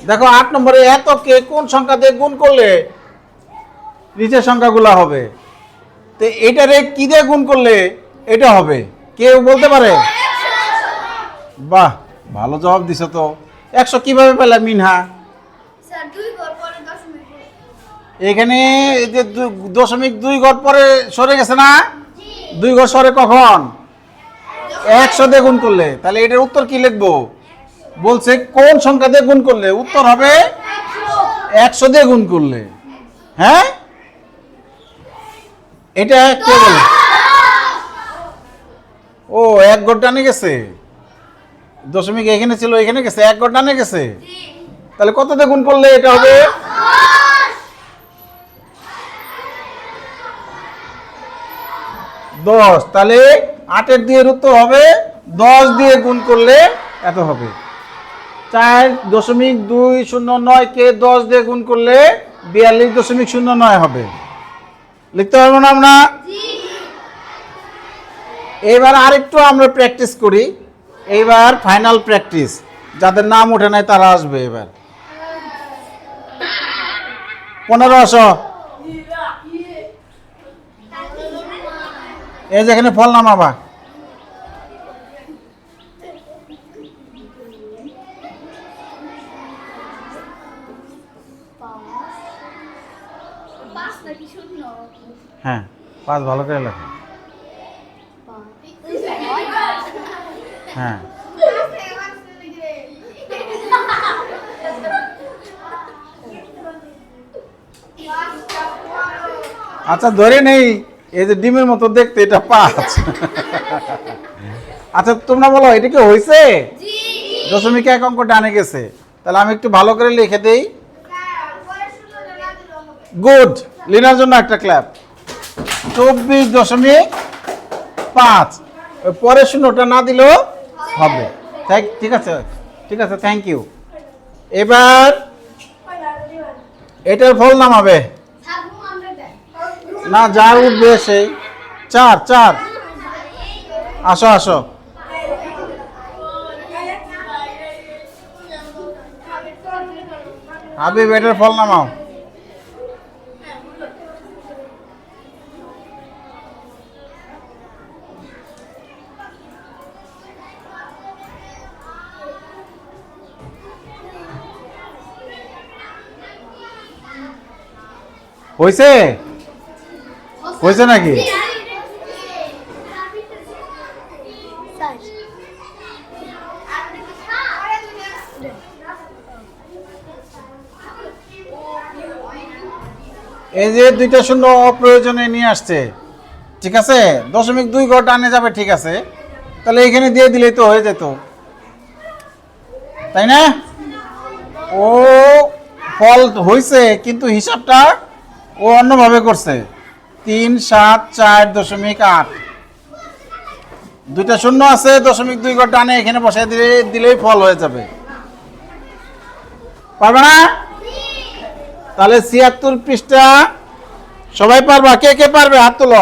দেখো 8 নম্বরে এতকে কোন সংখ্যা দিয়ে গুণ করলে নিচের সংখ্যাগুলো হবে? তো এটারে কি দিয়ে গুণ করলে এটা হবে? কেউ বলতে পারে? বাহ, ভালো জবাব দিছো তো। 100 কিভাবে পেলে মিনহা? এখানে এই যে 2.2 ঘর পরে সরে গেছে না? 2 ঘর সরে কখন? 100 দিয়ে গুণ করলে। তাহলে এটার উত্তর কি লিখবো? বলছে কোন সংখ্যা দিয়ে গুণ করলে উত্তর হবে 100 দিয়ে গুণ করলে। হ্যাঁ, এটা কে বলে? ও, 1 ঘর ডানে গেছে। দশমিক এখানে ছিল, এখানে গেছে, 1 ঘর ডানে গেছে। তাহলে কত দিয়ে গুণ করলে এটা হবে? 10। তাহলে 8-এর 2 এর উত্তর হবে 10 দিয়ে গুণ করলে এত হবে। 4.209 কে 10 দিয়ে গুণ করলে 42.09 হবে। লিখতে পারবো না আমরা? এবার আরেকটু আমরা প্র্যাকটিস করি। এইবার ফাইনাল প্র্যাকটিস, যাদের নাম ওঠে নাই তারা আসবে। এবার 1500। এই যেখানে ফল নামাবা। হ্যাঁ, 5 ভালো করে লেখো। হ্যাঁ, আচ্ছা ধরে নেই এই যে ডিমের মতো দেখতে, এটা 5। আচ্ছা তোমরা বলো এটা কি হয়েছে? দশমিক 1 অঙ্ক ডানে গেছে। তাহলে আমি একটু ভালো করে লিখে দেই। গুড, লিনার জন্য একটা ক্ল্যাপ। 24.5, পরে শূন্যটা না দিলেও হবে। ঠিক আছে, ঠিক আছে, থ্যাংক ইউ। এবার এটার ফল নামাবে না, যার উঠবে সেই 4। আসো আসো, হাবিব এটার ফল নামাও। হয়েছে? হয়েছে নাকি? এই যে 2টা শূন্য অপ্রয়োজনে নিয়ে আসছে, ঠিক আছে। 0.2 ঘর ডানে যাবে, ঠিক আছে। তাহলে এখানে দিয়ে দিলেই তো হয়ে যেত, তাই না? ও ফল হয়েছে, কিন্তু হিসাবটা ও অন্যভাবে করছে। 3, 7, 4.8। 2টা শূন্য আছে, 0.2 ঘর ডানে, এখানে বসাই দিলেই ফল হয়ে যাবে। পারবে না? তাহলে 76 পৃষ্ঠা সবাই পারবা? কে কে পারবে হাত তোলো।